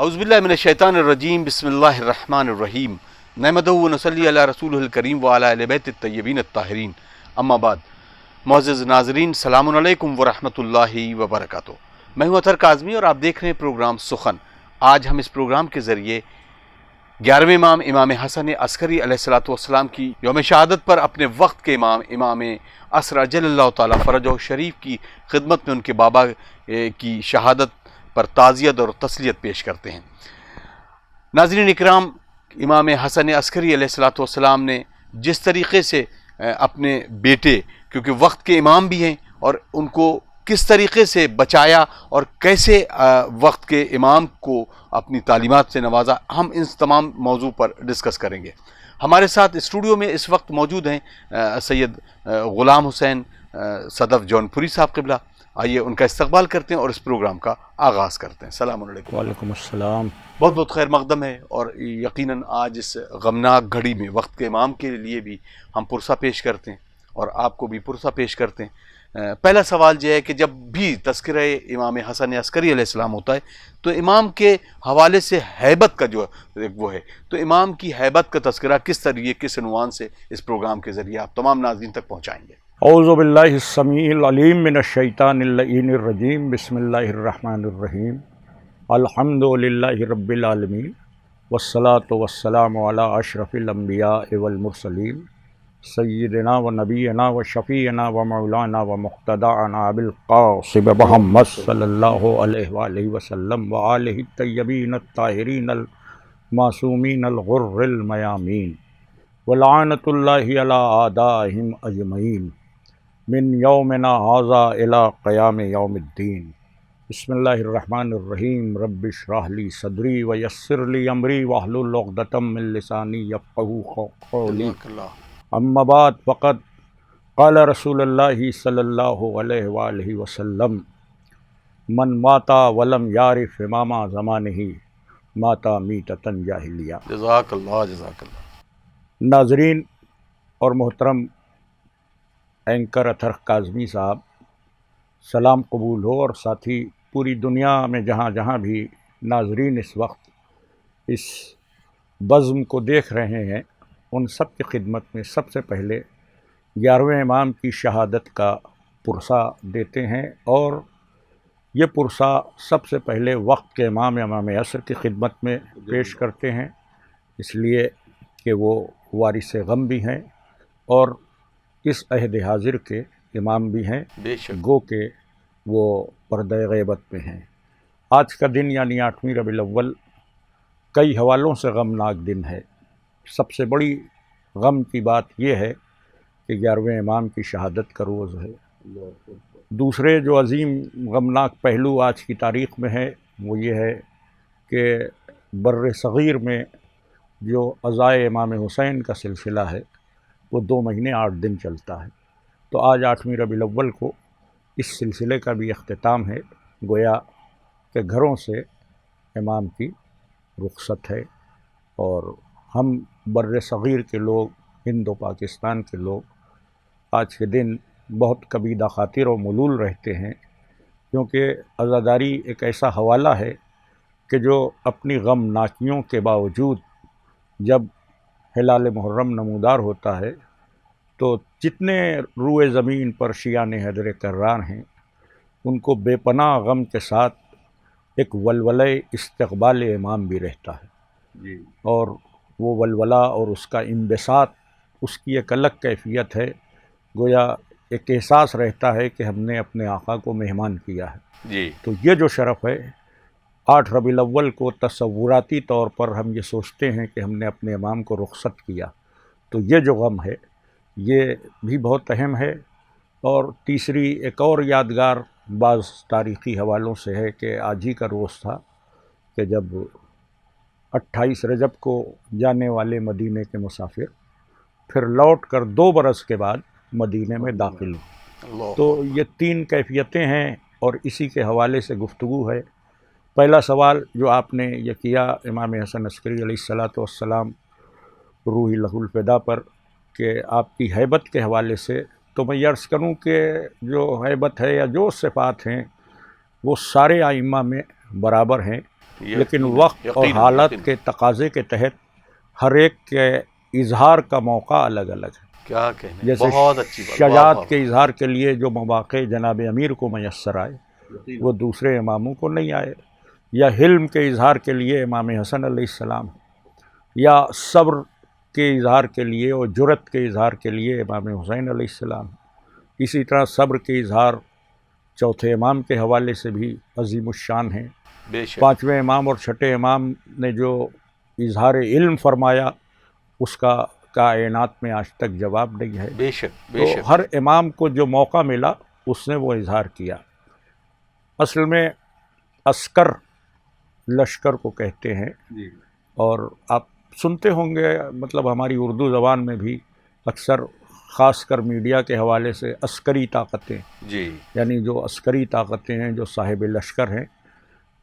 اعوذ باللہ من الشیطان الرجیم بسم اللہ الرحمن الرحیم نحمدہ و نصلی علی رسولہ الکریم وعلی اہل بیت الطیبین الطاہرین اما بعد. معزز ناظرین السلام علیکم ورحمۃ اللہ وبرکاتہ. میں ہوں اطہر کاظمی اور آپ دیکھ رہے ہیں پروگرام سخن. آج ہم اس پروگرام کے ذریعے 11ویں امام امام حسن عسکری علیہ الصلوۃ والسلام کی یوم شہادت پر اپنے وقت کے امام اسرا جل اللہ تعالیٰ فرجہ شریف کی خدمت میں ان کے بابا کی شہادت پر تعزیت اور تسلیت پیش کرتے ہیں. ناظرین اکرام، امام حسن عسکری علیہ الصلوۃ والسلام نے جس طریقے سے اپنے بیٹے، کیونکہ وقت کے امام بھی ہیں، اور ان کو کس طریقے سے بچایا اور کیسے وقت کے امام کو اپنی تعلیمات سے نوازا، ہم ان تمام موضوع پر ڈسکس کریں گے. ہمارے ساتھ اسٹوڈیو میں اس وقت موجود ہیں سید غلام حسین صدف جونپوری صاحب قبلہ. آئیے ان کا استقبال کرتے ہیں اور اس پروگرام کا آغاز کرتے ہیں. السلام علیکم. وعلیکم السلام. بہت بہت خیر مقدم ہے، اور یقیناً آج اس غمناک گھڑی میں وقت کے امام کے لیے بھی ہم پرسہ پیش کرتے ہیں اور آپ کو بھی پرسہ پیش کرتے ہیں. پہلا سوال یہ ہے کہ جب بھی تذکرہ امام حسن عسکری علیہ السلام ہوتا ہے تو امام کے حوالے سے ہیبت کا جو وہ ہے، تو امام کی ہیبت کا تذکرہ کس طریقے کس عنوان سے اس پروگرام کے ذریعے آپ تمام ناظرین تک پہنچائیں گے؟ اعوذ باللہ السمیع العلیم من الشیطان اللعین الرجیم. بسم اللہ الرحمن الرحیم. الحمد للہ رب العالمین والصلاة والسلام علی اشرف الانبیاء والمرسلین سیدنا و نبینا و شفیعنا و مولانا و مقتدعنا بالقاسم محمد صلی اللہ علیہ وآلہ وسلم و آلہ الطیبین الطاہرین المعصومین الغر المیامین ولعنت اللہ علی اعدائہم اجمعین من یومنا ھذا الی قیام یوم الدین. بسم اللہ الرحمن الرحیم. رب اشرح لی صدری ویسر لی امری واحلل عقدۃ من لسانی یفقہوا قولی. اما بعد فقد قال رسول اللہ صلی اللہ علیہ وآلہ وسلم من مات ولم یعرف امام زمانہ مات میتۃ جاہلیہ. جزاک اللہ جزاک اللہ. ناظرین اور محترم اینکر اطہر کاظمی صاحب، سلام قبول ہو، اور ساتھی پوری دنیا میں جہاں جہاں بھی ناظرین اس وقت اس بزم کو دیکھ رہے ہیں، ان سب کی خدمت میں سب سے پہلے 11ویں امام کی شہادت کا پرسہ دیتے ہیں، اور یہ پرسہ سب سے پہلے وقت کے امام امام عصر کی خدمت میں پیش کرتے ہیں، اس لیے کہ وہ وارث غم بھی ہیں اور اس عہد حاضر کے امام بھی ہیں، بے شک گو کہ وہ پردہ غیبت میں ہیں. آج کا دن یعنی 8ویں ربیع الاول کئی حوالوں سے غمناک دن ہے. سب سے بڑی غم کی بات یہ ہے کہ 11ویں امام کی شہادت کا روز ہے. دوسرے جو عظیم غمناک پہلو آج کی تاریخ میں ہے وہ یہ ہے کہ بر صغیر میں جو عزائے امام حسین کا سلسلہ ہے وہ 2 مہینے 8 دن چلتا ہے. تو آج 8ویں ربیع الاول کو اس سلسلے کا بھی اختتام ہے. گویا کہ گھروں سے امام کی رخصت ہے، اور ہم بر صغیر کے لوگ، ہند و پاکستان کے لوگ آج کے دن بہت کبیدہ خاطر و ملول رہتے ہیں، کیونکہ عزاداری ایک ایسا حوالہ ہے کہ جو اپنی غمناکیوں کے باوجود جب ہلال محرم نمودار ہوتا ہے تو جتنے روئے زمین پر شیعان حیدر کرار ہیں ان کو بے پناہ غم کے ساتھ ایک ولولہ استقبال امام بھی رہتا ہے، اور وہ ولولہ اور اس کا انبساط، اس کی ایک الگ کیفیت ہے. گویا ایک احساس رہتا ہے کہ ہم نے اپنے آقا کو مہمان کیا ہے. تو یہ جو شرف ہے 8 ربیع الاول کو تصوراتی طور پر ہم یہ سوچتے ہیں کہ ہم نے اپنے امام کو رخصت کیا، تو یہ جو غم ہے یہ بھی بہت اہم ہے. اور تیسری ایک اور یادگار بعض تاریخی حوالوں سے ہے کہ آج ہی کا روز تھا کہ جب 28 رجب کو جانے والے مدینے کے مسافر پھر لوٹ کر 2 برس کے بعد مدینے میں داخل ہوئے. تو یہ 3 کیفیتیں ہیں اور اسی کے حوالے سے گفتگو ہے. پہلا سوال جو آپ نے یہ کیا امام حسن عسکری علیہ الصلوۃ والسلام روح لہ الفدا پر کہ آپ کی ہیبت کے حوالے سے، تو میں یہ عرض کروں کہ جو ہیبت ہے یا جو صفات ہیں وہ سارے ائمہ میں برابر ہیں. لیکن وقت اور حالت کے تقاضے کے تحت ہر ایک کے اظہار کا موقع الگ الگ ہے. کیا کہنے، جیسے بہت اچھی بات. شجاعت کے اظہار کے لیے جو مواقع جناب امیر کو میسر آئے وہ دوسرے اماموں کو نہیں آئے، یا حلم کے اظہار کے لیے امام حسن علیہ السلام، یا صبر کے اظہار کے لیے اور جرت کے اظہار کے لیے امام حسین علیہ السلام. اسی طرح صبر کے اظہار چوتھے امام کے حوالے سے بھی عظیم الشان ہیں. بے شک. پانچویں امام اور چھٹے امام نے جو اظہار علم فرمایا اس کا کائنات میں آج تک جواب نہیں ہے. بے شک بے تو شک. ہر امام کو جو موقع ملا اس نے وہ اظہار کیا. اصل میں عسکر لشکر کو کہتے ہیں، اور آپ سنتے ہوں گے، مطلب ہماری اردو زبان میں بھی اکثر خاص کر میڈیا کے حوالے سے عسکری طاقتیں، جی یعنی جو عسکری طاقتیں ہیں، جو صاحب لشکر ہیں.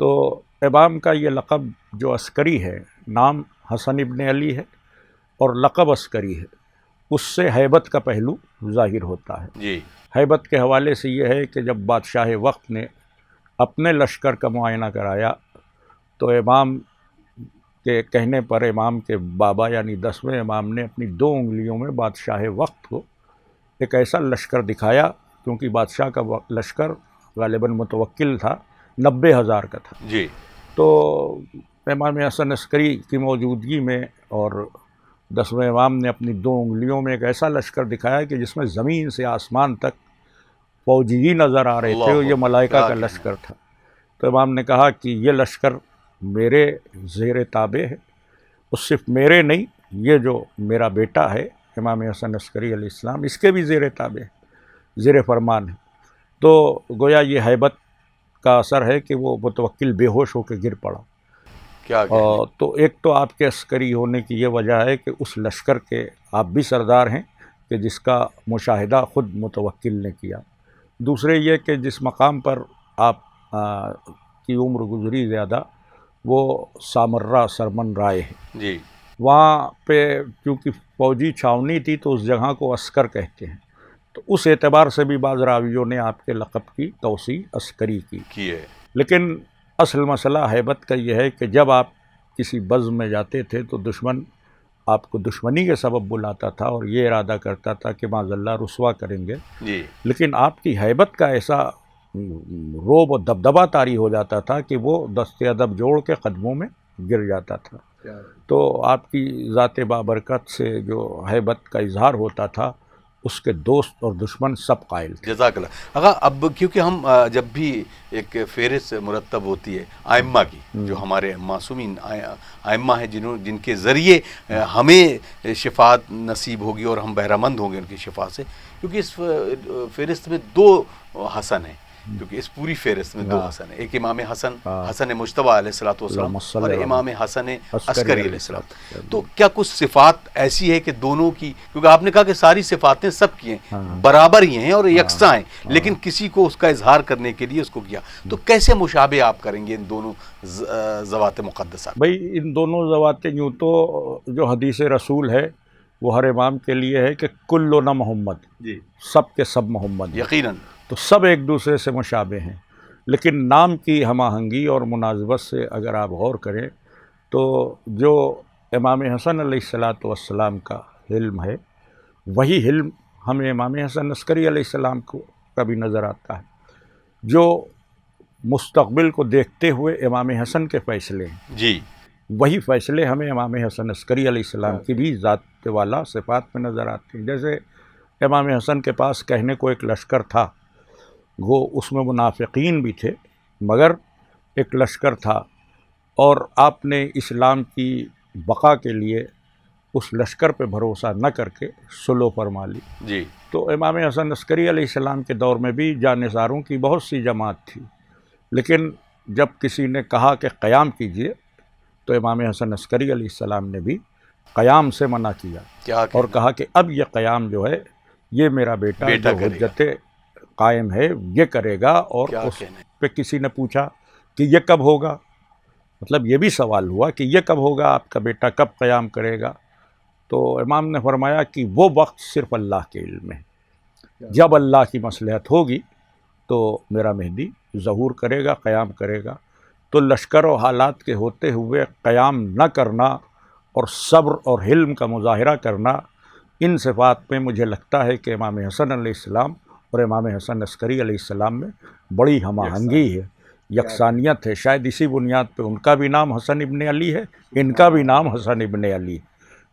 تو امام کا یہ لقب جو عسکری ہے، نام حسن ابن علی ہے اور لقب عسکری ہے، اس سے ہیبت کا پہلو ظاہر ہوتا ہے. جی. ہیبت کے حوالے سے یہ ہے کہ جب بادشاہ وقت نے اپنے لشکر کا معائنہ کرایا تو امام کے کہنے پر امام کے بابا یعنی 10ویں امام نے اپنی 2 انگلیوں میں بادشاہ وقت کو ایک ایسا لشکر دکھایا، کیونکہ بادشاہ کا لشکر غالباً متوکل تھا، 90,000 کا تھا. جی. تو امام حسن عسکری کی موجودگی میں اور 10ویں امام نے اپنی 2 انگلیوں میں ایک ایسا لشکر دکھایا کہ جس میں زمین سے آسمان تک فوجی ہی نظر آ رہے تھے، اور یہ ملائکہ کا لشکر تھا. تو امام نے کہا کہ یہ لشکر میرے زیر تابع ہے، اور صرف میرے نہیں، یہ جو میرا بیٹا ہے امام حسن عسکری علیہ السلام، اس کے بھی زیر تابع ہے، زیر فرمان ہے. تو گویا یہ ہیبت کا اثر ہے کہ وہ متوکل بے ہوش ہو کے گر پڑا. کیا تو ایک تو آپ کے عسکری ہونے کی یہ وجہ ہے کہ اس لشکر کے آپ بھی سردار ہیں کہ جس کا مشاہدہ خود متوکل نے کیا. دوسرے یہ کہ جس مقام پر آپ کی عمر گزری زیادہ وہ سامرا سرمن رائے ہے. جی. وہاں پہ چونکہ فوجی چھاونی تھی تو اس جگہ کو عسکر کہتے ہیں. تو اس اعتبار سے بھی بعض راویوں نے آپ کے لقب کی توسیع عسکری کی ہے. لیکن اصل مسئلہ ہیبت کا یہ ہے کہ جب آپ کسی بزم میں جاتے تھے تو دشمن آپ کو دشمنی کے سبب بلاتا تھا اور یہ ارادہ کرتا تھا کہ معاذ اللہ رسوا کریں گے. جی. لیکن آپ کی ہیبت کا ایسا روب و دبدبہ طاری ہو جاتا تھا کہ وہ دست ادب جوڑ کے قدموں میں گر جاتا تھا. تو آپ کی ذات بابرکت سے جو ہیبت کا اظہار ہوتا تھا اس کے دوست اور دشمن سب قائل تھے. جزاک اللہ. اگر اب کیونکہ ہم جب بھی ایک فہرست مرتب ہوتی ہے ائمہ کی، جو ہمارے معصومین ائمہ ہیں جن کے ذریعے ہمیں شفاعت نصیب ہوگی اور ہم بہرہ مند ہوں گے ان کی شفاعت سے، کیونکہ اس فہرست میں 2 حسن ہیں، کیونکہ اس پوری فہرست میں 2 حسن ہیں. ایک امام حسن، حسن مجتبیٰ علیہ الصلوۃ والسلام، اور امام حسن عسکری علیہ السلام. تو کیا کچھ صفات ایسی ہے کہ دونوں کی، کیونکہ آپ نے کہا کہ ساری صفاتیں سب کی ہیں، برابر ہی ہیں اور یکساں ہیں، لیکن کسی کو اس کا اظہار کرنے کے لیے اس کو کیا، تو کیسے مشابہ آپ کریں گے ان دونوں ذوات مقدسہ؟ بھائی ان دونوں ذوات یوں تو جو حدیث رسول ہے وہ ہر امام کے لیے ہے کہ کلنا محمد، جی، سب کے سب محمد، یقیناً. تو سب ایک دوسرے سے مشابہ ہیں. لیکن نام کی ہم آہنگی اور مناسبت سے اگر آپ غور کریں تو جو امام حسن علیہ الصلوۃ والسلام کا حلم ہے وہی حلم ہمیں امام حسن عسکری علیہ السلام کو کبھی نظر آتا ہے. جو مستقبل کو دیکھتے ہوئے امام حسن کے فیصلے ہیں، جی، وہی فیصلے ہمیں امام حسن عسکری علیہ السلام کی بھی ذات والا صفات میں نظر آتے ہیں. جیسے امام حسن کے پاس کہنے کو ایک لشکر تھا، وہ اس میں منافقین بھی تھے مگر ایک لشکر تھا، اور آپ نے اسلام کی بقا کے لیے اس لشکر پہ بھروسہ نہ کر کے صلح فرما لی. جی. تو امام حسن عسکری علیہ السلام کے دور میں بھی جانثاروں کی بہت سی جماعت تھی، لیکن جب کسی نے کہا کہ قیام کیجئے تو امام حسن عسکری علیہ السلام نے بھی قیام سے منع کیا اور کہا کہ اب یہ قیام جو ہے یہ میرا بیٹا جو حجت قائم ہے یہ کرے گا. اور اس پہ کسی نے پوچھا کہ یہ کب ہوگا، مطلب یہ بھی سوال ہوا کہ یہ کب ہوگا، آپ کا بیٹا کب قیام کرے گا. تو امام نے فرمایا کہ وہ وقت صرف اللہ کے علم ہے، جب اللہ کی مصلحت ہوگی تو میرا مہدی ظہور کرے گا، قیام کرے گا. تو لشکر و حالات کے ہوتے ہوئے قیام نہ کرنا اور صبر اور حلم کا مظاہرہ کرنا، ان صفات پہ مجھے لگتا ہے کہ امام حسن علیہ السلام اور امام حسن عسکری علیہ السلام میں بڑی ہم آہنگی ہے، یکسانیت ہے۔ شاید اسی بنیاد پہ ان کا بھی نام حسن ابن علی ہے، ان کا بھی نام حسن ابن علی ہے۔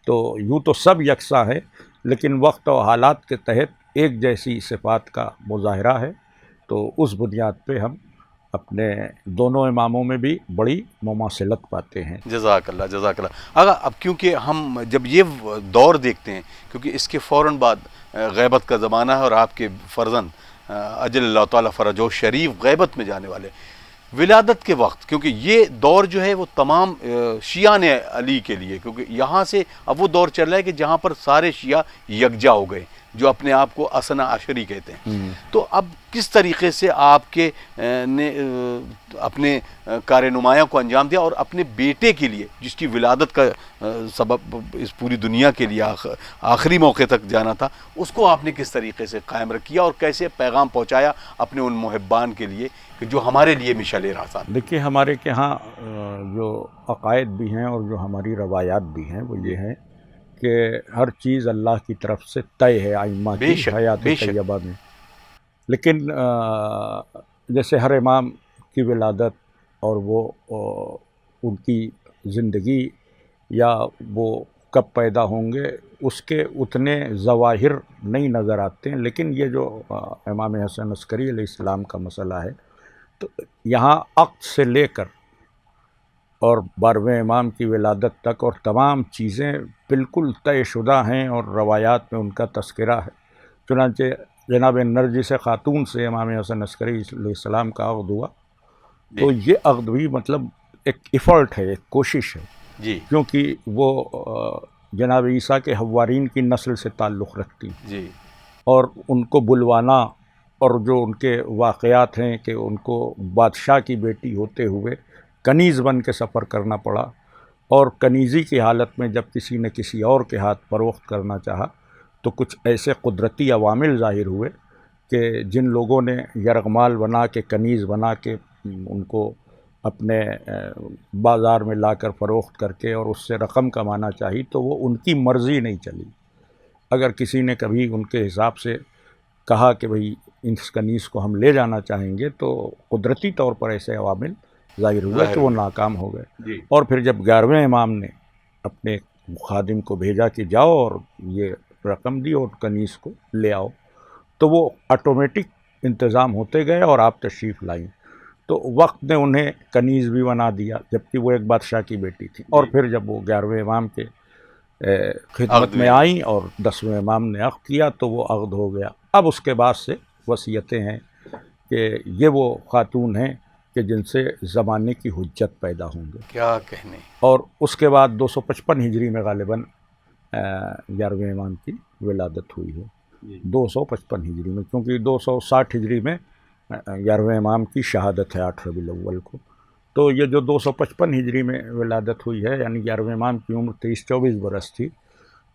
تو یوں تو سب یکساں ہے، لیکن وقت و حالات کے تحت ایک جیسی صفات کا مظاہرہ ہے، تو اس بنیاد پہ ہم اپنے دونوں اماموں میں بھی بڑی مماثلت پاتے ہیں۔ جزاک اللہ جزاک اللہ۔ آقا اب کیونکہ ہم جب یہ دور دیکھتے ہیں، کیونکہ اس کے فوراً بعد غیبت کا زمانہ ہے اور آپ کے فرزند اجل اللہ تعالیٰ فرجہ شریف غیبت میں جانے والے، ولادت کے وقت، کیونکہ یہ دور جو ہے وہ تمام شیعہ نے علی کے لیے، کیونکہ یہاں سے اب وہ دور چل رہا ہے کہ جہاں پر سارے شیعہ یکجا ہو گئے، جو اپنے آپ کو اثنا عشری کہتے ہیں۔ تو اب کس طریقے سے آپ کے نے اپنے کار نمایاں کو انجام دیا اور اپنے بیٹے کے لیے، جس کی ولادت کا سبب اس پوری دنیا کے لیے آخری موقع تک جانا تھا، اس کو آپ نے کس طریقے سے قائم رکھیا اور کیسے پیغام پہنچایا اپنے ان محبان کے لیے کہ جو ہمارے لیے مشعل راہ؟ دیکھیے، ہمارے کے ہاں جو عقائد بھی ہیں اور جو ہماری روایات بھی ہیں وہ یہ ہیں کہ ہر چیز اللہ کی طرف سے طے ہے ائمہ کی حیات طیبہ میں، لیکن جیسے ہر امام کی ولادت اور وہ ان کی زندگی یا وہ کب پیدا ہوں گے اس کے اتنے ظواہر نہیں نظر آتے ہیں، لیکن یہ جو امام حسن عسکری علیہ السلام کا مسئلہ ہے، تو یہاں عقد سے لے کر اور 12ویں امام کی ولادت تک اور تمام چیزیں بالکل طے شدہ ہیں اور روایات میں ان کا تذکرہ ہے۔ چنانچہ جناب نرجس خاتون سے امام حسن عسکری علیہ السلام کا عقد ہوا، تو یہ عقد بھی مطلب ایک ایفرٹ ہے، ایک کوشش ہے، کیونکہ وہ جناب عیسیٰ کے حوارین کی نسل سے تعلق رکھتی اور ان کو بلوانا اور جو ان کے واقعات ہیں کہ ان کو بادشاہ کی بیٹی ہوتے ہوئے کنیز بن کے سفر کرنا پڑا، اور کنیزی کی حالت میں جب کسی نے کسی اور کے ہاتھ فروخت کرنا چاہا تو کچھ ایسے قدرتی عوامل ظاہر ہوئے کہ جن لوگوں نے یرغمال بنا کے کنیز بنا کے ان کو اپنے بازار میں لا کر فروخت کر کے اور اس سے رقم کمانا چاہی، تو وہ ان کی مرضی نہیں چلی۔ اگر کسی نے کبھی ان کے حساب سے کہا کہ بھئی اس کنیز کو ہم لے جانا چاہیں گے، تو قدرتی طور پر ایسے عوامل ظاہر ہوئے کہ وہ ناکام ہو گئے۔ اور پھر جب 11ویں امام نے اپنے خادم کو بھیجا کہ جاؤ اور یہ رقم دی اور کنیز کو لے آؤ، تو وہ آٹومیٹک انتظام ہوتے گئے اور آپ تشریف لائیں، تو وقت نے انہیں کنیز بھی بنا دیا جبکہ وہ ایک بادشاہ کی بیٹی تھی۔ اور پھر جب وہ 11ویں امام کے خدمت میں آئیں اور 10ویں امام نے عقد کیا تو وہ عقد ہو گیا۔ اب اس کے بعد سے وصیتیں ہیں کہ یہ وہ خاتون ہیں کہ جن سے زمانے کی حجت پیدا ہوں گے، کیا کہنے۔ اور اس کے بعد 255 ہجری میں غالباً 11ویں امام کی ولادت ہوئی ہے، 255 ہجری میں، کیونکہ 260 ہجری میں 11ویں امام کی شہادت ہے 8 ربیع الاول کو، تو یہ جو 255 ہجری میں ولادت ہوئی ہے، یعنی 11ویں امام کی عمر 23-24 برس تھی۔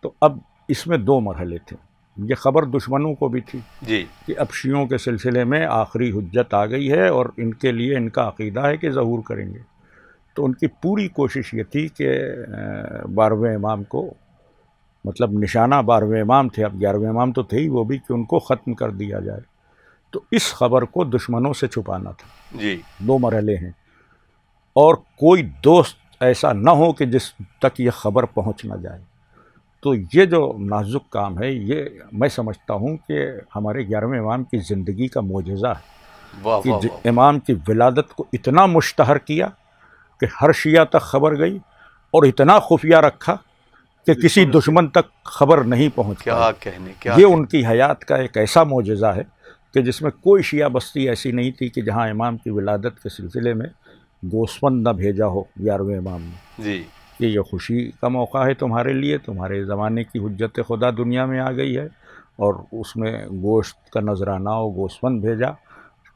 تو اب اس میں 2 مرحلے تھے۔ یہ خبر دشمنوں کو بھی تھی کہ اب شیعوں کے سلسلے میں آخری حجت آ گئی ہے اور ان کے لیے ان کا عقیدہ ہے کہ ظہور کریں گے، تو ان کی پوری کوشش یہ تھی کہ 12ویں امام کو، مطلب نشانہ 12ویں امام تھے، اب 11ویں امام تو تھے ہی وہ بھی، کہ ان کو ختم کر دیا جائے، تو اس خبر کو دشمنوں سے چھپانا تھا۔ 2 مرحلے ہیں، اور کوئی دوست ایسا نہ ہو کہ جس تک یہ خبر پہنچ نہ جائے۔ تو یہ جو نازک کام ہے، یہ میں سمجھتا ہوں کہ ہمارے 11ویں امام کی زندگی کا معجزہ ہے کہ امام کی ولادت کو اتنا مشتہر کیا کہ ہر شیعہ تک خبر گئی، اور اتنا خفیہ رکھا کہ کسی دشمن تک خبر نہیں پہنچ پائی۔ یہ ان کی حیات کا ایک ایسا معجزہ ہے کہ جس میں کوئی شیعہ بستی ایسی نہیں تھی کہ جہاں امام کی ولادت کے سلسلے میں گوسفند نہ بھیجا ہو 11ویں امام نے کہ یہ خوشی کا موقع ہے تمہارے لیے، تمہارے زمانے کی حجت خدا دنیا میں آ گئی ہے، اور اس میں گوشت کا نذرانہ و گوسفند بھیجا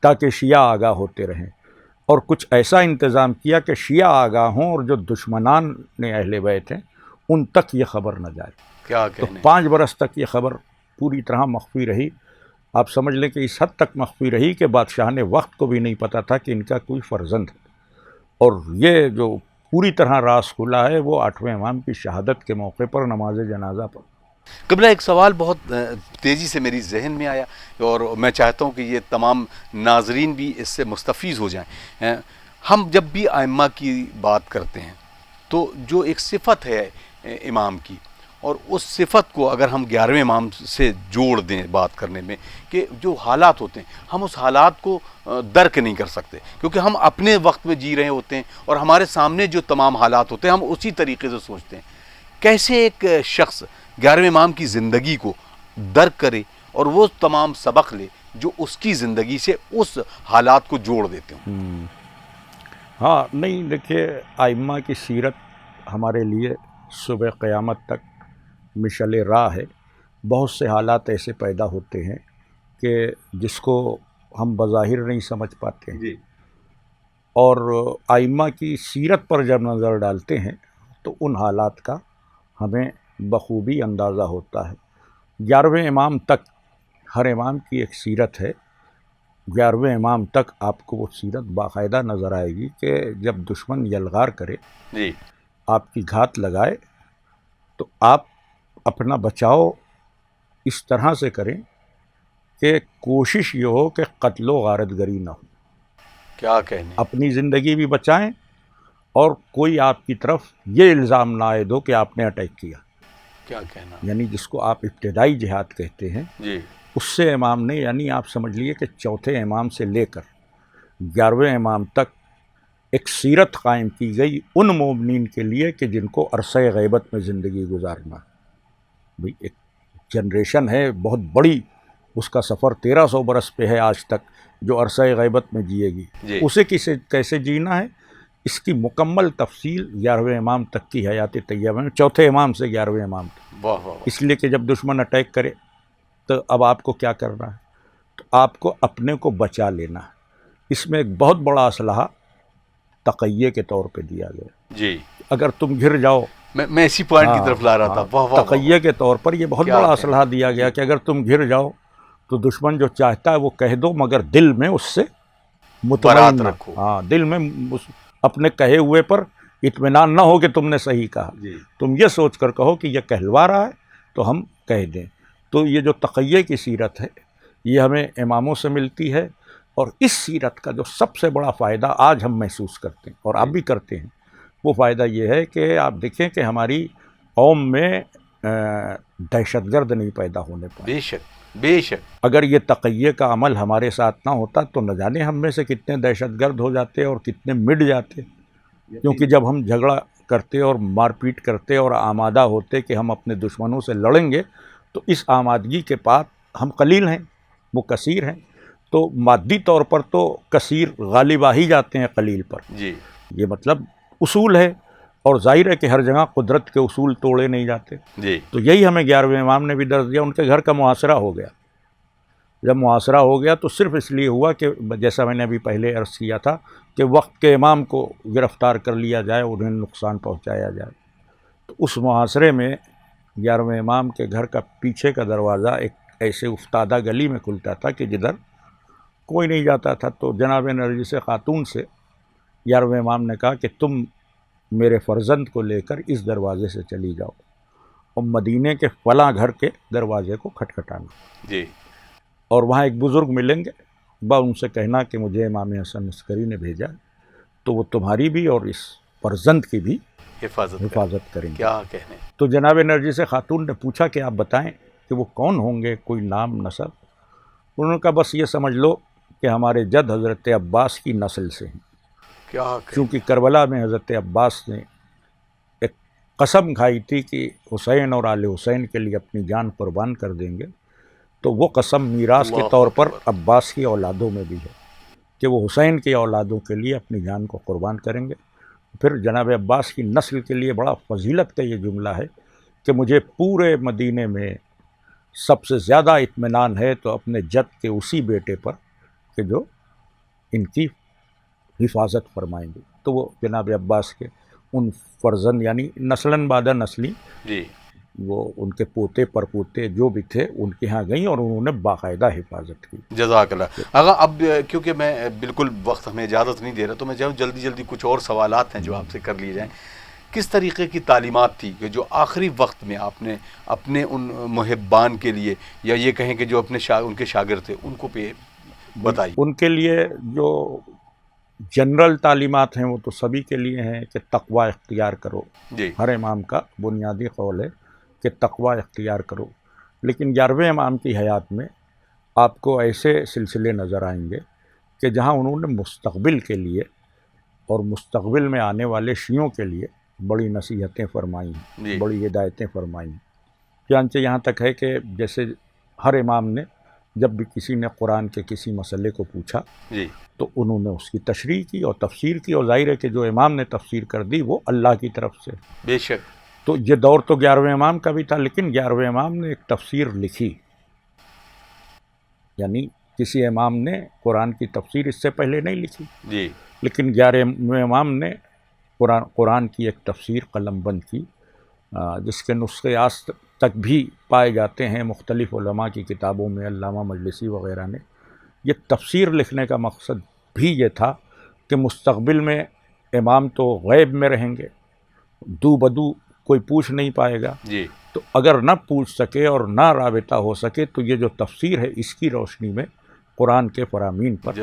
تاکہ شیعہ آگاہ ہوتے رہیں، اور کچھ ایسا انتظام کیا کہ شیعہ آگاہ ہوں اور جو دشمنان نے اہل بیت ہیں ان تک یہ خبر نہ جائے۔ تو 5 برس تک یہ خبر پوری طرح مخفی رہی۔ آپ سمجھ لیں کہ اس حد تک مخفی رہی کہ بادشاہ نے وقت کو بھی نہیں پتہ تھا کہ ان کا کوئی فرزند ہے، اور یہ جو پوری طرح راز کھلا ہے وہ 8ویں امام کی شہادت کے موقع پر نماز جنازہ پر۔ قبلہ ایک سوال بہت تیزی سے میری ذہن میں آیا اور میں چاہتا ہوں کہ یہ تمام ناظرین بھی اس سے مستفیض ہو جائیں۔ ہم جب بھی ائمہ کی بات کرتے ہیں تو جو ایک صفت ہے امام کی، اور اس صفت کو اگر ہم 11ویں امام سے جوڑ دیں بات کرنے میں، کہ جو حالات ہوتے ہیں ہم اس حالات کو درک نہیں کر سکتے، کیونکہ ہم اپنے وقت میں جی رہے ہوتے ہیں اور ہمارے سامنے جو تمام حالات ہوتے ہیں ہم اسی طریقے سے سوچتے ہیں۔ کیسے ایک شخص 11ویں امام کی زندگی کو درک کرے اور وہ تمام سبق لے جو اس کی زندگی سے اس حالات کو جوڑ دیتے ہوں؟ ہاں، نہیں دیکھیے، ائمہ کی سیرت ہمارے لیے صبح قیامت تک مشعل راہ ہے۔ بہت سے حالات ایسے پیدا ہوتے ہیں کہ جس کو ہم بظاہر نہیں سمجھ پاتے ہیں، جی، اور ائمہ کی سیرت پر جب نظر ڈالتے ہیں تو ان حالات کا ہمیں بخوبی اندازہ ہوتا ہے۔ 11ویں امام تک، ہر امام کی ایک سیرت ہے، 11ویں امام تک آپ کو وہ سیرت باقاعدہ نظر آئے گی کہ جب دشمن یلغار کرے، جی، آپ کی گھات لگائے، تو آپ اپنا بچاؤ اس طرح سے کریں کہ کوشش یہ ہو کہ قتل و غارت گری نہ ہو، کیا کہنے، اپنی زندگی بھی بچائیں اور کوئی آپ کی طرف یہ الزام نہ عائد ہو کہ آپ نے اٹیک کیا، کیا کہنا، یعنی جس کو آپ ابتدائی جہاد کہتے ہیں، جی، اس سے امام نے، یعنی آپ سمجھ لیے کہ چوتھے امام سے لے کر 11ویں امام تک ایک سیرت قائم کی گئی ان مومنین کے لیے کہ جن کو عرصہ غیبت میں زندگی گزارنا ہے۔ بھئی ایک جنریشن ہے بہت بڑی، اس کا سفر 1300 برس پہ ہے آج تک، جو عرصہ غیبت میں جیے گی، جی، اسے کیسے جینا ہے، اس کی مکمل تفصیل 11ویں امام تک کی حیات طیبہ میں، چوتھے امام سے 11ویں امام تک۔ واہ واہ، اس لیے کہ جب دشمن اٹیک کرے تو اب آپ کو کیا کرنا ہے، تو آپ کو اپنے کو بچا لینا ہے۔ اس میں ایک بہت بڑا اسلحہ تقیے کے طور پہ دیا گیا، جی، اگر تم گر جاؤ، میں اسی پوائنٹ کی طرف لا رہا تھا، واہ واہ، تقیے کے طور پر یہ بہت کیا بڑا کہنا، اسلحہ دیا گیا کہ اگر تم گر جاؤ تو دشمن جو چاہتا ہے وہ کہہ دو، مگر دل میں اس سے مطمئن برات نہ، رکھو، ہاں، دل میں اپنے کہے ہوئے پر اطمینان نہ ہو کہ تم نے صحیح کہا، جی، تم یہ سوچ کر کہو کہ یہ کہلوا رہا ہے تو ہم کہہ دیں۔ تو یہ جو تقیے کی سیرت ہے یہ ہمیں اماموں سے ملتی ہے، اور اس سیرت کا جو سب سے بڑا فائدہ آج ہم محسوس کرتے ہیں اور آپ بھی کرتے ہیں، وہ فائدہ یہ ہے کہ آپ دیکھیں کہ ہماری قوم میں دہشت گرد نہیں پیدا ہونے پائے۔ بے شک، بے شک، اگر یہ تقیے کا عمل ہمارے ساتھ نہ ہوتا تو نہ جانے ہم میں سے کتنے دہشت گرد ہو جاتے اور کتنے مٹ جاتے، کیونکہ جب ہم جھگڑا کرتے اور مار پیٹ کرتے اور آمادہ ہوتے کہ ہم اپنے دشمنوں سے لڑیں گے، تو اس آمادگی کے بعد ہم قلیل ہیں، وہ کثیر ہیں، تو مادی طور پر تو کثیر غالب آ ہی جاتے ہیں قلیل پر، جی، یہ مطلب اصول ہے، اور ظاہر ہے کہ ہر جگہ قدرت کے اصول توڑے نہیں جاتے۔ جی، تو یہی ہمیں 11ویں امام نے بھی درس دیا، ان کے گھر کا محاصرہ ہو گیا، جب محاصرہ ہو گیا تو صرف اس لیے ہوا کہ جیسا میں نے ابھی پہلے عرض کیا تھا کہ وقت کے امام کو گرفتار کر لیا جائے، انہیں نقصان پہنچایا جائے۔ تو اس محاصرے میں 11ویں امام کے گھر کا پیچھے کا دروازہ ایک ایسے افتادہ گلی میں کھلتا تھا کہ جدھر کوئی نہیں جاتا تھا، تو جناب نرجس خاتون سے 11ویں امام نے کہا کہ تم میرے فرزند کو لے کر اس دروازے سے چلی جاؤ اور مدینے کے فلاں گھر کے دروازے کو کھٹکھٹانا، جی، اور وہاں ایک بزرگ ملیں گے، ان سے کہنا کہ مجھے امام حسن عسکری نے بھیجا، تو وہ تمہاری بھی اور اس فرزند کی بھی حفاظت کریں گے۔ کیا کہنے، تو جناب نرجس خاتون نے پوچھا کہ آپ بتائیں کہ وہ کون ہوں گے، کوئی نام نسب؟ انہوں نے کہا بس یہ سمجھ لو کہ ہمارے جد حضرت عباس کی نسل سے ہیں، کیا کہنے، کیونکہ کربلا میں حضرت عباس نے ایک قسم کھائی تھی کہ حسین اور آل حسین کے لیے اپنی جان قربان کر دیں گے، تو وہ قسم میراث کے اللہ طور پر اکبر، عباس کی اولادوں میں بھی ہے کہ وہ حسین کی اولادوں کے لیے اپنی جان کو قربان کریں گے۔ پھر جناب عباس کی نسل کے لیے بڑا فضیلت کا یہ جملہ ہے کہ مجھے پورے مدینے میں سب سے زیادہ اطمینان ہے تو اپنے جد کے اسی بیٹے پر کہ جو ان کی حفاظت فرمائیں گے۔ تو وہ جناب عباس کے ان فرزند، یعنی نسلاً بعد نسلی، جی، وہ ان کے پوتے پرپوتے جو بھی تھے ان کے ہاں گئیں اور انہوں نے باقاعدہ حفاظت کی. جزاک اللہ. آغا اب کیونکہ میں بالکل وقت ہمیں اجازت نہیں دے رہا تو میں چاہوں جلدی جلدی کچھ اور سوالات ہیں جو آپ سے کر لیے جائیں. کس طریقے کی تعلیمات تھی کہ جو آخری وقت میں آپ نے اپنے ان محبان کے لیے یا یہ کہیں کہ جو اپنے ان کے شاگرد تھے ان کو بتائی؟ ان کے لیے جو جنرل تعلیمات ہیں وہ تو سبھی کے لیے ہیں کہ تقوی اختیار کرو. جی. ہر امام کا بنیادی قول ہے کہ تقوی اختیار کرو. لیکن 11ویں امام کی حیات میں آپ کو ایسے سلسلے نظر آئیں گے کہ جہاں انہوں نے مستقبل کے لیے اور مستقبل میں آنے والے شیعوں کے لیے بڑی نصیحتیں فرمائی ہیں. جی. بڑی ہدایتیں فرمائی ہیں. چنانچہ یہاں تک ہے کہ جیسے ہر امام نے جب بھی کسی نے قرآن کے کسی مسئلے کو پوچھا جی. تو انہوں نے اس کی تشریح کی اور تفسیر کی، اور ظاہر ہے کہ جو امام نے تفسیر کر دی وہ اللہ کی طرف سے. بے شک. تو یہ دور تو 11ویں امام کا بھی تھا، لیکن 11ویں امام نے ایک تفسیر لکھی. یعنی کسی امام نے قرآن کی تفسیر اس سے پہلے نہیں لکھی. جی. لیکن 11ویں امام نے قرآن کی ایک تفسیر قلم بند کی، جس کے نسخے آج تک بھی پائے جاتے ہیں مختلف علماء کی کتابوں میں. علامہ مجلسی وغیرہ نے یہ تفسیر لکھنے کا مقصد بھی یہ تھا کہ مستقبل میں امام تو غیب میں رہیں گے، دو بدو کوئی پوچھ نہیں پائے گا. جی. تو اگر نہ پوچھ سکے اور نہ رابطہ ہو سکے تو یہ جو تفسیر ہے اس کی روشنی میں قرآن کے فرامین پر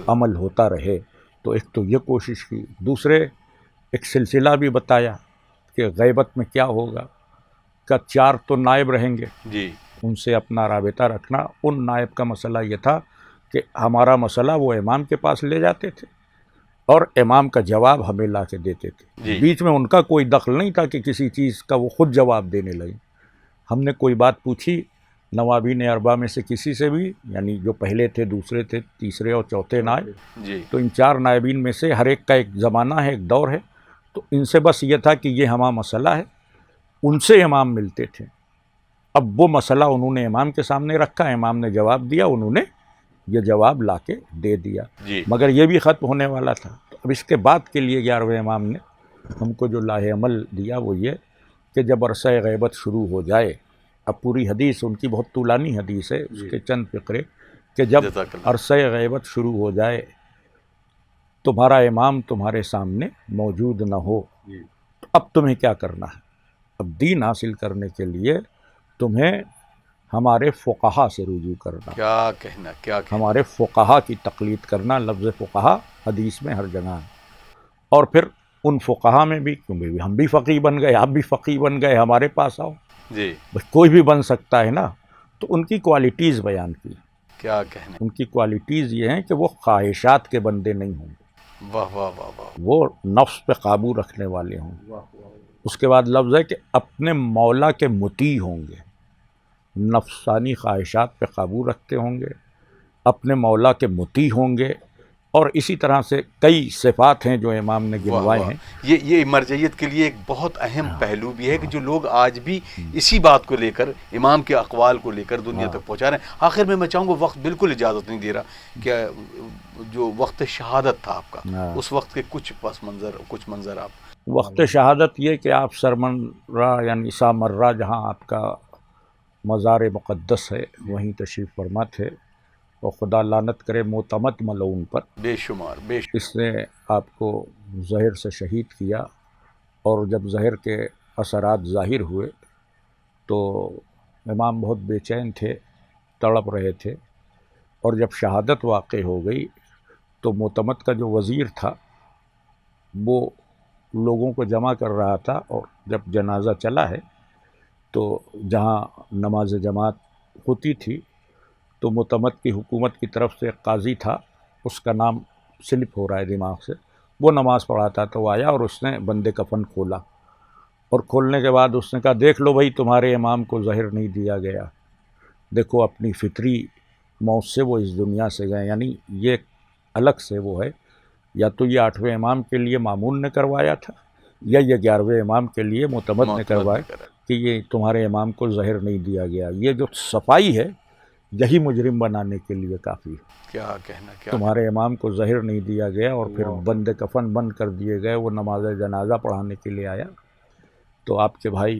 عمل ہوتا رہے. تو ایک تو یہ کوشش کی. دوسرے ایک سلسلہ بھی بتایا کہ غیبت میں کیا ہوگا. کا 4 تو نائب رہیں گے. جی. ان سے اپنا رابطہ رکھنا. ان نائب کا مسئلہ یہ تھا کہ ہمارا مسئلہ وہ امام کے پاس لے جاتے تھے اور امام کا جواب ہمیں لا کے دیتے تھے. جی. بیچ میں ان کا کوئی دخل نہیں تھا کہ کسی چیز کا وہ خود جواب دینے لگے. ہم نے کوئی بات پوچھی نوابین اربعہ میں سے کسی سے بھی، یعنی جو پہلے تھے، دوسرے تھے، تیسرے اور چوتھے نائب، جی. تو ان 4 نائبین میں سے ہر ایک کا ایک زمانہ ہے، ایک دور ہے. تو ان سے بس یہ تھا کہ یہ ہمارا مسئلہ ہے. ان سے امام ملتے تھے. اب وہ مسئلہ انہوں نے امام کے سامنے رکھا، امام نے جواب دیا، انہوں نے یہ جواب لا کے دے دیا. جی. مگر یہ بھی ختم ہونے والا تھا. تو اب اس کے بعد کے لیے 11ویں امام نے ہم کو جو لاہ عمل دیا وہ یہ کہ جب عرصہ غیبت شروع ہو جائے، اب پوری حدیث ان کی بہت طولانی حدیث ہے، اس کے چند فقرے، کہ جب عرصہ غیبت شروع ہو جائے تمہارا امام تمہارے سامنے موجود نہ ہو، تو اب تمہیں کیا کرنا ہے؟ اب دین حاصل کرنے کے لیے تمہیں ہمارے فقہا سے رجوع کرنا. کیا کہنا. ہمارے فقہا کی تقلید کرنا. لفظ فقہا حدیث میں ہر جگہ ہے. اور پھر ان فقہا میں بھی، کیونکہ ہم بھی فقیہ بن گئے، آپ بھی فقیہ بن گئے، ہمارے پاس آؤ. جی. کوئی بھی بن سکتا ہے نا. تو ان کی کوالٹیز بیان کی. کیا کہنا. ان کی کوالٹیز یہ ہیں کہ وہ خواہشات کے بندے نہیں ہوں گے. واہ واہ واہ واہ. وہ نفس پہ قابو رکھنے والے ہوں گے. اس کے بعد لفظ ہے کہ اپنے مولا کے مطیع ہوں گے. نفسانی خواہشات پہ قابو رکھتے ہوں گے، اپنے مولا کے مطیع ہوں گے. اور اسی طرح سے کئی صفات ہیں جو امام نے گنوائے ہیں. یہ مرجعیت کے لیے ایک بہت اہم پہلو بھی ہے کہ جو لوگ آج بھی اسی بات کو لے کر، امام کے اقوال کو لے کر دنیا تک پہنچا رہے ہیں. آخر میں چاہوں گا، وقت بالکل اجازت نہیں دے رہا، کہ جو وقت شہادت تھا آپ کا، اس وقت کے کچھ منظر آپ. وقت شہادت یہ کہ آپ سرمرہ یعنی سامرہ جہاں آپ کا مزار مقدس ہے وہیں تشریف فرما تھے، اور خدا لعنت کرے معتمد ملعون پر، بے شمار اس نے آپ کو زہر سے شہید کیا. اور جب زہر کے اثرات ظاہر ہوئے تو امام بہت بے چین تھے، تڑپ رہے تھے. اور جب شہادت واقع ہو گئی تو معتمد کا جو وزیر تھا وہ لوگوں کو جمع کر رہا تھا، اور جب جنازہ چلا ہے تو جہاں نماز جماعت ہوتی تھی تو معتمد کی حکومت کی طرف سے ایک قاضی تھا، اس کا نام سلپ ہو رہا ہے دماغ سے، وہ نماز پڑھاتا تو آیا اور اس نے بند کفن کھولا. اور کھولنے کے بعد اس نے کہا دیکھ لو بھائی تمہارے امام کو زہر نہیں دیا گیا، دیکھو اپنی فطری موت سے وہ اس دنیا سے گئے. یعنی یہ الگ سے وہ ہے، یا تو یہ 8ویں امام کے لیے مامون نے کروایا تھا، یا یہ 11ویں امام کے لیے معتمد نے کروایا کہ یہ تمہارے امام کو زہر نہیں دیا گیا. یہ جو صفائی ہے یہی مجرم بنانے کے لیے کافی ہے. کیا کہنا. تمہارے امام کو زہر نہیں دیا گیا اور پھر بند کفن بند کر دیے گئے. وہ نماز جنازہ پڑھانے کے لیے آیا تو آپ کے بھائی